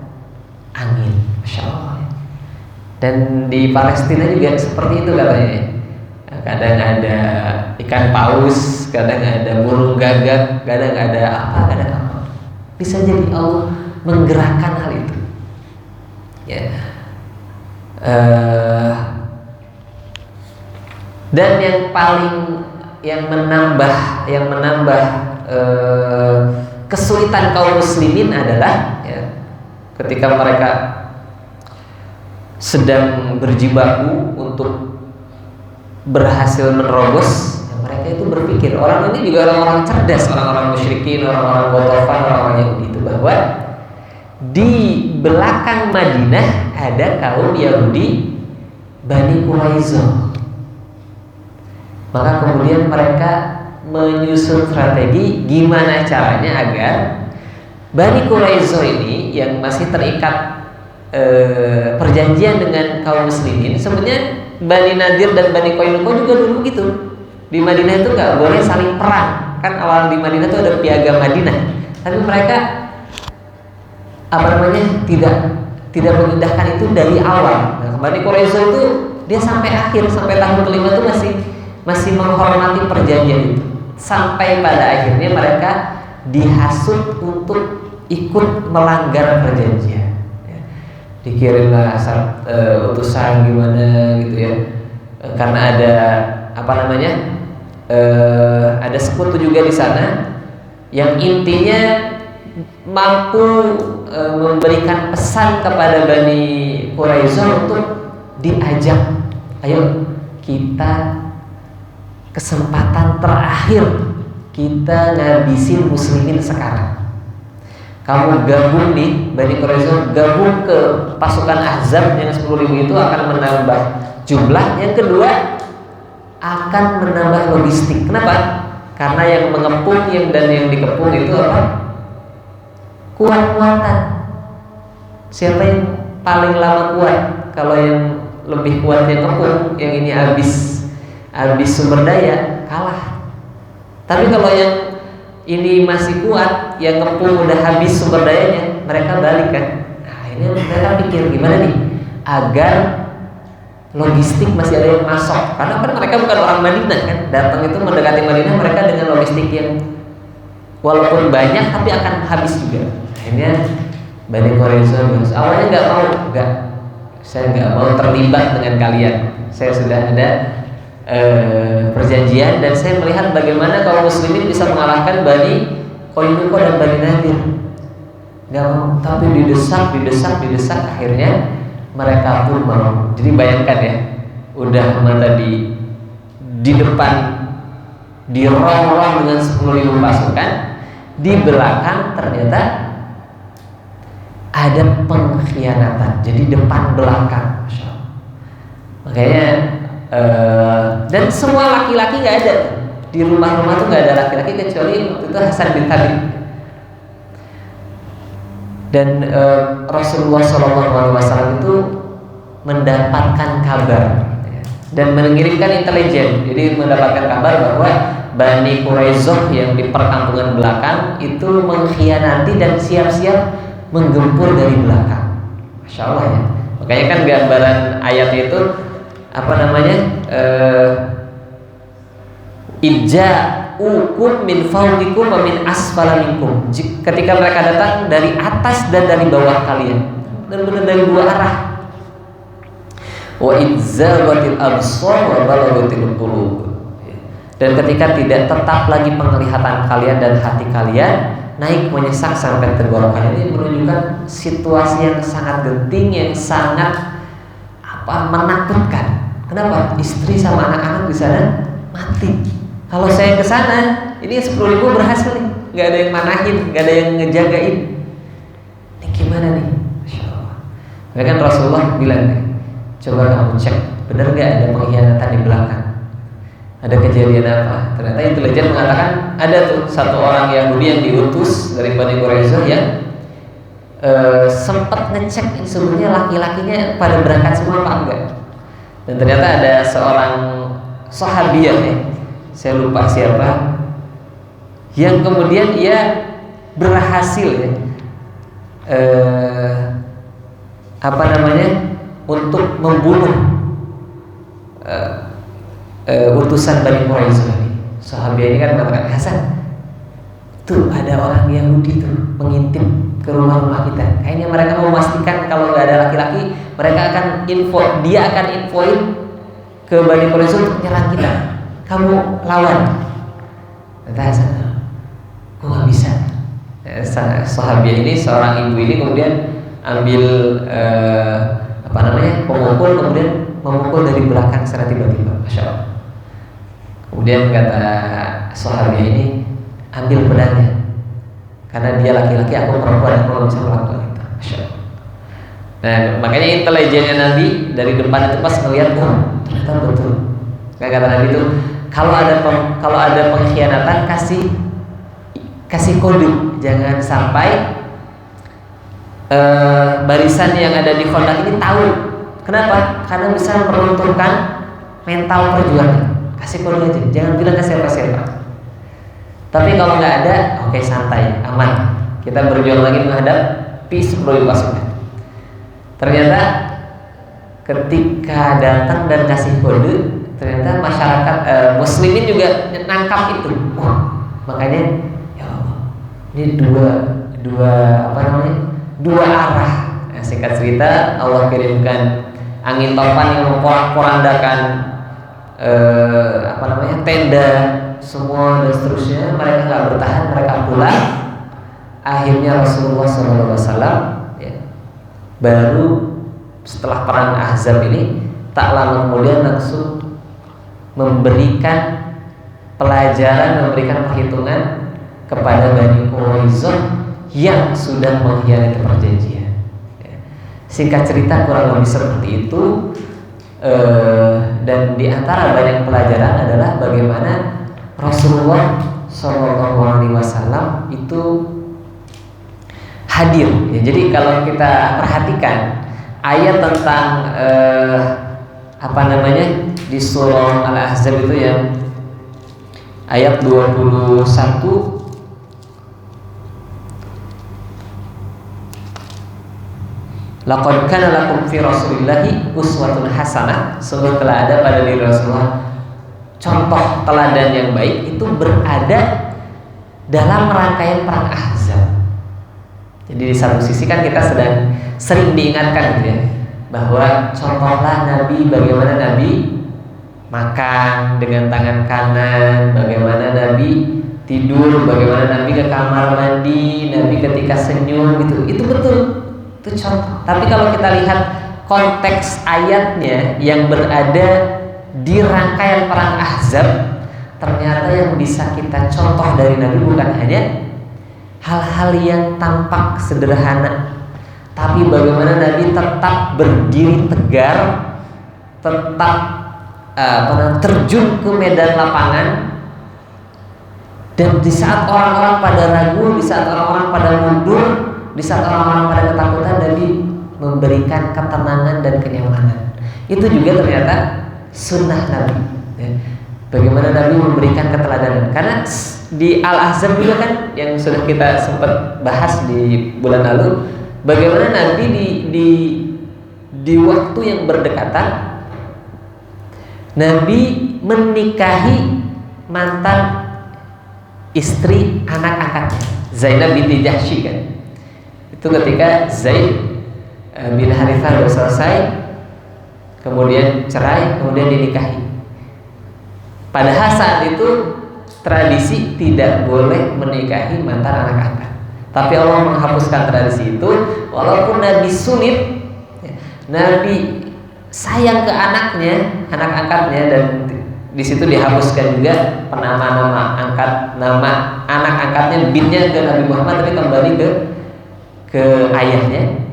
angin, Masya Allah. Dan di Palestina juga seperti itu katanya. Kadang ada ikan paus, kadang ada burung gagak, kadang ada apa, kadang apa. Bisa jadi Allah menggerakkan hal itu. Ya. Dan yang menambah kesulitan kaum muslimin adalah ya, ketika mereka sedang berjibaku untuk berhasil menerobos, ya mereka itu berpikir, orang ini juga orang-orang cerdas, orang-orang musyrikin, orang-orang Ghatafan, orang-orang Yahudi itu, bahwa di belakang Madinah ada kaum Yahudi Bani Quraisyah. Maka kemudian mereka menyusun strategi gimana caranya agar Bani Quraisyah ini yang masih terikat perjanjian dengan kaum muslimin. Sebenarnya Bani Nadir dan Bani Qainuqa juga dulu gitu. Di Madinah itu nggak boleh saling perang. Kan awal di Madinah itu ada piagam Madinah. Tapi mereka tidak mengindahkan itu dari awal. Nah, Bani Quraisyah itu dia sampai akhir, sampai tahun kelima itu masih menghormati perjanjian itu. Sampai pada akhirnya mereka dihasut untuk ikut melanggar perjanjian. Dikirimlah utusan gimana gitu ya, karena ada ada sekutu juga di sana yang intinya mampu memberikan pesan kepada Bani Quraisyah untuk diajak, ayo kita kesempatan terakhir kita ngabisin muslimin sekarang. Kamu gabung nih, Bani Quraisyah gabung ke pasukan Ahzab yang 10.000 itu akan menambah jumlah. Yang kedua akan menambah logistik. Kenapa? Karena yang mengepung dan yang dikepung itu apa? Kuat-kuatan. Siapa yang paling lama kuat? Kalau yang lebih kuat yang kepung, yang ini habis sumber daya, kalah. Tapi kalau yang ini masih kuat, yang ngepung udah habis sumber dayanya, mereka balik kan. Nah ini mereka pikir gimana nih agar logistik masih ada yang masuk, karena kan mereka bukan orang Madinah kan, datang itu mendekati Madinah mereka dengan logistik yang walaupun banyak tapi akan habis juga. Akhirnya Bani Quraisyah awalnya saya nggak mau terlibat dengan kalian. Saya sudah ada perjanjian dan saya melihat bagaimana kaum muslimin bisa mengalahkan Bani Qainuqa dan Bani Nadir. Nggak mau, tapi didesak akhirnya mereka pun mau. Jadi bayangkan ya, udah tadi di depan dirongrong dengan 10.000 pasukan, di belakang ternyata ada pengkhianatan. Jadi depan belakang, Masya Allah. Makanya dan semua laki-laki nggak ada di rumah-rumah tuh, nggak ada laki-laki kecuali waktu itu Hasan bin Thabit. Dan Rasulullah SAW itu mendapatkan kabar dan mengirimkan intelijen. Jadi mendapatkan kabar bahwa Bani Quraisyah yang di perkampungan belakang itu mengkhianati dan siap-siap menggempur dari belakang. Masya Allah ya. Makanya kan gambaran ayatnya itu apa namanya? Ija'ukum min fawqikum wa min asfala minkum. Ketika mereka datang dari atas dan dari bawah kalian, dan benar dari dua arah. Wa idzaghatil absar wa balaghatil qulub. Dan ketika tidak tetap lagi penglihatan kalian dan hati kalian naik menyesak sampai tenggorokan, ini menunjukkan situasi yang sangat genting, yang sangat menakutkan. Kenapa? Istri sama anak-anak di sana mati. Kalau saya ke sana, ini 10.000 berhasil nih, nggak ada yang manahin, nggak ada yang ngejagain. Ini gimana nih? Masya Allah. Mereka kan Rasulullah bilang nih, coba kamu cek, benar nggak ada pengkhianatan di belakang? Ada kejadian apa? Ternyata intelijen mengatakan ada tuh satu orang Yahudi yang diutus dari Bani Quraisyah yang sempat ngecek sebenarnya laki-lakinya pada berangkat semua apa enggak. Dan ternyata ada seorang sahabiah ya, saya lupa siapa, yang kemudian ia berhasil ya, untuk membunuh utusan Bani Quraisyah ini. Sahabiah ini kan mengatakan, Hasan, tuh ada orang Yahudi tuh mengintip ke rumah-rumah kita. Kayaknya mereka mau memastikan kalau nggak ada laki-laki, mereka akan dia akan infoin ke Bani Quraisyah untuk nyerang kita. Kamu lawan. Kata Hasan, kok nggak bisa? Sahabiah ini, seorang ibu ini kemudian ambil pemukul, kemudian memukul dari belakang secara tiba-tiba. Masya Allah. Kemudian kata sahabiah ini, ambil pedangnya, karena dia laki-laki, aku perempuan, aku nggak bisa melakukan itu. Masya Allah. Nah, makanya intelijennya Nabi dari depan itu pas ngeliat, ternyata betul. Kayak kata Nabi itu, kalau ada pengkhianatan kasih kode, jangan sampai barisan yang ada di kondak ini tahu. Kenapa? Karena bisa meruntuhkan mental perjuangan. Kasih kode aja, jangan bilang ke siapa-siapa. Tapi kalau nggak ada, oke, santai, aman. Kita berjuang lagi menghadapi 10.000 pasukan. Ternyata ketika datang dan kasih kode, ternyata masyarakat muslimin juga nangkap itu. Makanya ya Allah, ini dua arah. Singkat cerita, Allah kirimkan angin topan yang memporak-porandakan tenda semua dan seterusnya. Mereka nggak bertahan, mereka pulang. Akhirnya Rasulullah SAW baru setelah perang Ahzab ini tak lama kemudian langsung memberikan pelajaran, memberikan perhitungan kepada Bani Quraisyah yang sudah mengkhianati perjanjian. Singkat cerita kurang lebih seperti itu. Dan di antara banyak pelajaran adalah bagaimana Rasulullah SAW itu hadir. Ya, jadi kalau kita perhatikan ayat tentang di surah Al-Ahzab itu yang ayat 21, laqad kana lakum fi rasulillahi uswatun hasanah, sungguh telah ada pada diri Rasulullah contoh teladan yang baik. Itu berada dalam rangkaian perang Ahzab. Jadi di satu sisi kan kita sedang sering diingatkan gitu ya, bahwa contohlah Nabi, bagaimana Nabi makan dengan tangan kanan, bagaimana Nabi tidur, bagaimana Nabi ke kamar mandi, Nabi ketika senyum gitu. Itu betul, itu contoh. Tapi kalau kita lihat konteks ayatnya yang berada di rangkaian perang Ahzab, ternyata yang bisa kita contoh dari Nabi bukan hanya hal-hal yang tampak sederhana, tapi bagaimana Nabi tetap berdiri tegar, tetap terjun ke medan lapangan, dan di saat orang-orang pada ragu, di saat orang-orang pada mundur, di saat orang-orang pada ketakutan, Nabi memberikan ketenangan dan kenyamanan. Itu juga ternyata sunnah Nabi ya. Bagaimana Nabi memberikan keteladanan. Karena di Al-Ahzab juga kan yang sudah kita sempat bahas di bulan lalu, bagaimana Nabi di waktu yang berdekatan Nabi menikahi mantan istri anak angkatnya, Zainab binti Jahsy kan. Itu ketika Zaid bin Harithah sudah selesai, kemudian cerai, kemudian dinikahi. Padahal saat itu tradisi tidak boleh menikahi mantan anak angkat, tapi Allah menghapuskan tradisi itu. Walaupun Nabi sulit, Nabi sayang ke anaknya, anak angkatnya, dan di situ dihapuskan juga nama anak angkatnya, binnya ke Nabi Muhammad, tapi kembali ke ayahnya.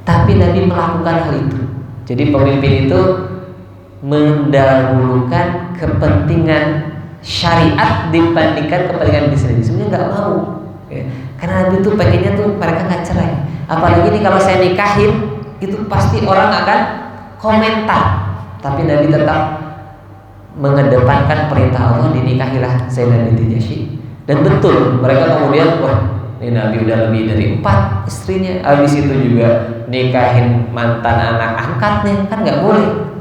Tapi Nabi melakukan hal itu. Jadi pemimpin itu mendahulukan kepentingan syariat dibandingkan kepentingan diri sendiri. Sebenarnya nggak mau ya. Karena Nabi tuh pengennya tuh mereka nggak cerai. Apalagi nih kalau saya nikahin, itu pasti orang akan komentar. Tapi Nabi tetap mengedepankan perintah Allah, dinikahilah Zainab binti Jahsy. Dan betul mereka kemudian, wah ini Nabi udah lebih dari 4 istrinya, habis itu juga nikahin mantan anak angkatnya, kan nggak boleh.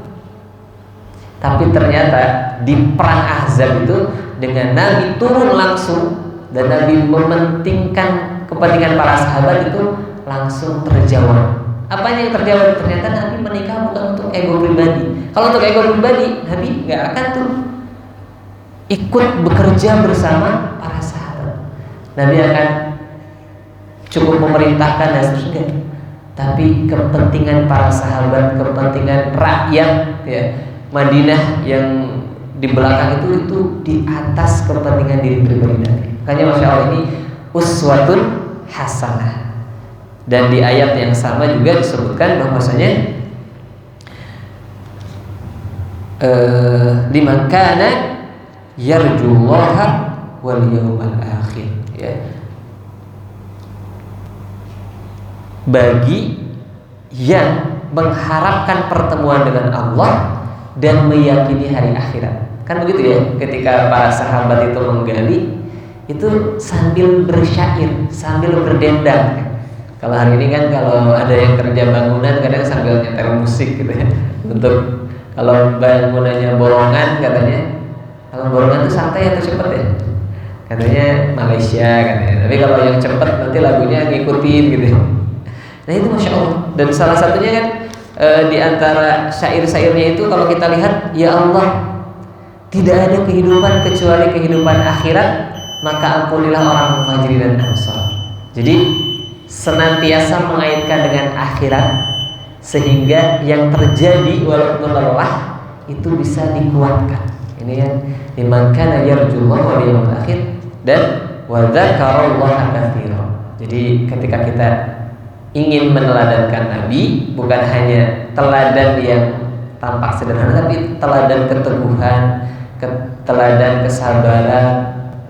Tapi ternyata di perang Ahzab itu dengan Nabi turun langsung dan Nabi mementingkan kepentingan para sahabat, itu langsung terjawab. Apanya yang terjawab? Ternyata Nabi menikah bukan untuk ego pribadi. Kalau untuk ego pribadi, Nabi nggak akan tuh ikut bekerja bersama para sahabat. Nabi akan cukup memerintahkan dan seterusnya. Tapi kepentingan para sahabat, kepentingan rakyat ya Madinah yang di belakang itu di atas kepentingan diri pribadi Nabi. Makanya Masya Allah ini uswatun hasanah. Dan di ayat yang sama juga disebutkan bahwasanya liman kana yarjullaha wal yawmal akhir ya. Bagi yang mengharapkan pertemuan dengan Allah dan meyakini hari akhirat. Kan begitu ya, ketika para sahabat itu menggali, itu sambil bersyair, sambil berdendang. Kalau hari ini kan kalau ada yang kerja bangunan kadang sambil nyetel musik gitu ya. Untuk kalau bangunannya borongan katanya, kalau borongan itu santai atau cepet ya? Katanya Malaysia katanya. Tapi kalau yang cepet nanti lagunya ngikutin gitu. Nah itu Masya Allah. Dan salah satunya kan di antara syair-syairnya itu kalau kita lihat, ya Allah, tidak ada kehidupan kecuali kehidupan akhirat, maka ampunilah orang Muhajirin dan Ansar. Jadi senantiasa mengaitkan dengan akhirat sehingga yang terjadi walaupun lelah itu bisa dikuatkan. Ini yang liman kana yarjullaha wal yawmal akhir dan wa dzakarallaha katsira. Jadi ketika kita ingin meneladankan Nabi, bukan hanya teladan yang tampak sederhana, tapi teladan keteguhan, teladan kesabaran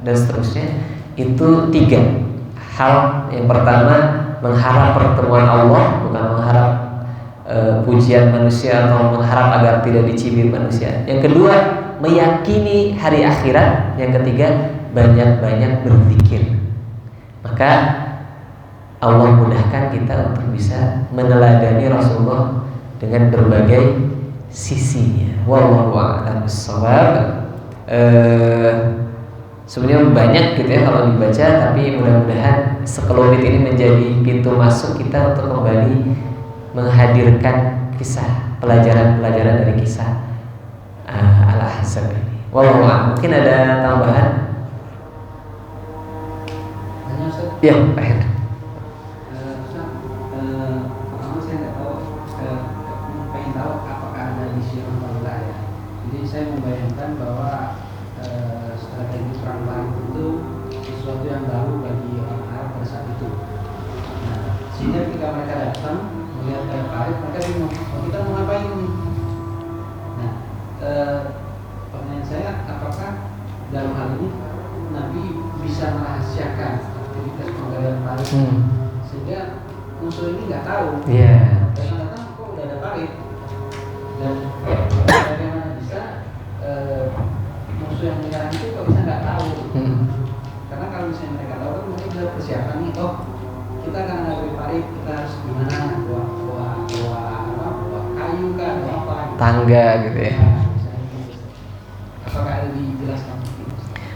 dan seterusnya. Itu 3 hal. Yang pertama, mengharap pertemuan Allah, bukan mengharap pujian manusia atau mengharap agar tidak dicibir manusia. Yang kedua, meyakini hari akhirat. Yang ketiga, banyak-banyak berzikir. Maka Allah mudahkan kita untuk bisa meneladani Rasulullah dengan berbagai sisinya. Wallahu a'lam bishawab. Sebenarnya banyak gitu ya kalau dibaca, tapi mudah-mudahan sekelumit ini menjadi pintu masuk kita untuk kembali menghadirkan kisah, pelajaran-pelajaran dari kisah Al-Ahzab ini. Wallahu a'lam. Mungkin ada tambahan? Ya, Pak Hendra. Pertama saya nggak tahu, pengen tahu apakah ada di sirah Allah ya. Jadi saya membayangkan bahwa strategi perang Barat itu sesuatu yang baru bagi orang Arab pada saat itu. Nah, sehingga ketika mereka datang melihat kayak parit, mereka bingung, oh, kita mau ngapain ini? Nah, pertanyaan saya, apakah dalam hal ini Nabi bisa merahasiakan aktivitas penggalian parit sehingga musuh ini nggak tahu? Iya. Dan datang kok udah ada parit, dan bagaimana bisa musuh yang menyerang itu kok bisa nggak tahu? Karena kalau misalnya mereka tahu kan mungkin sudah persiapan nih, oh kita akan ngambil parit, kita harus gimana, bawa kayu kan, bawa apa? Tangga gitu ya. Apakah ada dijelaskan?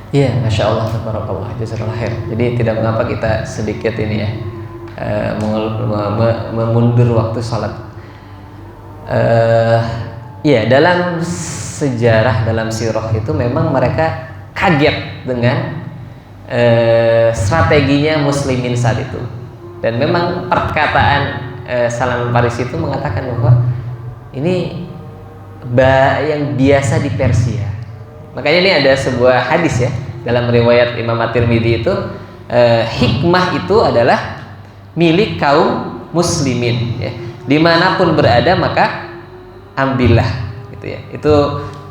Iya, masya Allah, tabarakallah, jazakallah khair. Jadi tidak mengapa kita sedikit ini ya memundur waktu sholat. Iya, dalam sejarah, dalam sirah itu memang mereka kaget dengan strateginya muslimin saat itu. Dan memang perkataan Salman Farisi itu mengatakan bahwa ini yang biasa di Persia. Makanya ini ada sebuah hadis ya dalam riwayat Imam At-Tirmidzi itu, hikmah itu adalah milik kaum muslimin ya. Dimanapun berada maka ambillah gitu ya. Itu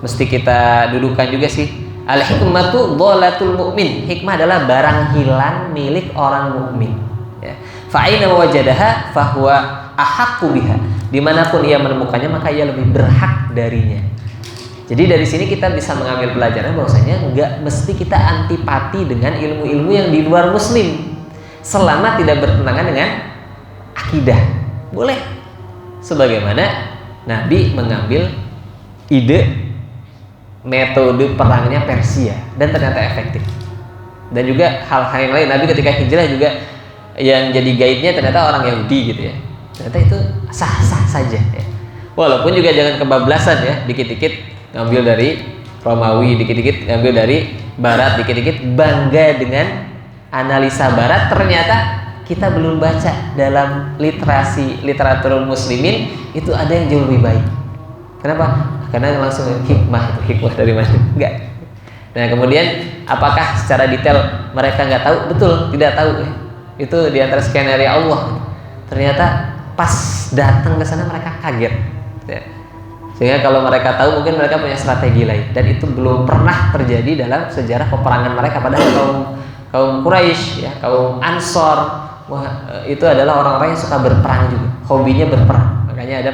mesti kita dudukan juga sih. Al-hikmatu dhalatul mu'min. Hikmah adalah barang hilang milik orang mukmin ya. Fa aina wajadaha fahuwa ahaqqu biha. Dimanapun ia menemukannya maka ia lebih berhak darinya. Jadi dari sini kita bisa mengambil pelajaran bahwasanya nggak mesti kita antipati dengan ilmu-ilmu yang di luar muslim selama tidak bertentangan dengan akidah. Boleh. Sebagaimana Nabi mengambil ide metode perangnya Persia dan ternyata efektif. Dan juga hal-hal yang lain, Nabi ketika hijrah juga yang jadi guide-nya ternyata orang Yahudi gitu ya. Ternyata itu sah-sah saja ya. Walaupun juga jangan kebablasan ya, dikit-dikit ngambil dari Romawi, dikit-dikit ngambil dari Barat, dikit-dikit bangga dengan analisa Barat. Ternyata kita belum baca dalam literatur muslimin itu ada yang jauh lebih baik. Kenapa? Karena langsung hikmah dari mana? Enggak. Nah kemudian apakah secara detail mereka nggak tahu? Betul, tidak tahu ya. Itu di antara skenario Allah. Ternyata pas datang ke sana mereka kaget ya. Sehingga kalau mereka tahu mungkin mereka punya strategi lain, dan itu belum pernah terjadi dalam sejarah peperangan mereka pada kaum Quraisy ya, kaum Ansor. Wah, itu adalah orang-orang yang suka berperang juga, hobinya berperang. Makanya ada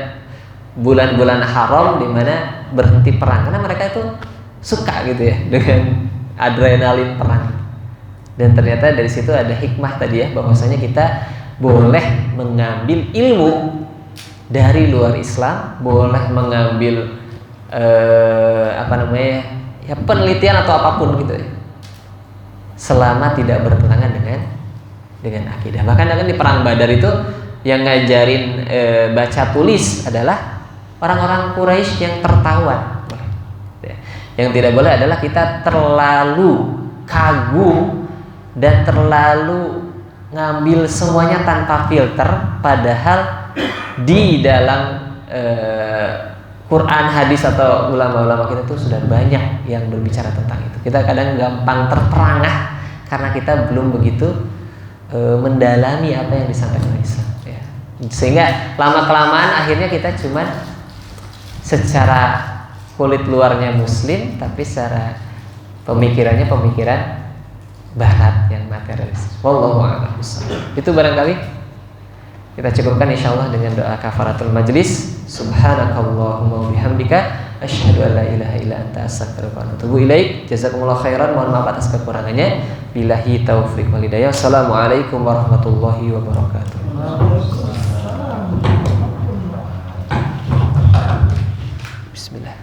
bulan-bulan haram di mana berhenti perang karena mereka itu suka gitu ya dengan adrenalin perang. Dan ternyata dari situ ada hikmah tadi ya, bahwasanya kita boleh mengambil ilmu dari luar Islam, boleh mengambil penelitian atau apapun gitu ya, selama tidak bertentangan dengan akidah. Bahkan di perang Badar itu yang ngajarin baca tulis adalah orang-orang Quraisy yang tertawan. Yang tidak boleh adalah kita terlalu kagum dan terlalu ngambil semuanya tanpa filter, padahal di dalam Quran, hadis atau ulama-ulama kita tuh sudah banyak yang berbicara tentang itu. Kita kadang gampang terperangah karena kita belum begitu mendalami apa yang disampaikan oleh Islam ya. Sehingga lama-kelamaan akhirnya kita cuma secara kulit luarnya muslim, tapi secara pemikirannya pemikiran Barat yang materialis. Wallahu a'lam bishawab. Itu barangkali kita cukupkan insyaallah dengan doa kafaratul majlis. Subhanakallahumma wa bihamdika asyhadu an la ilaha illa anta astaghfiruka wa atubu ilaik. Jazakumullahu khairan. Mohon maaf atas kekurangannya. Billahi taufiq wal hidayah. Assalamualaikum warahmatullahi wabarakatuh. Bismillah.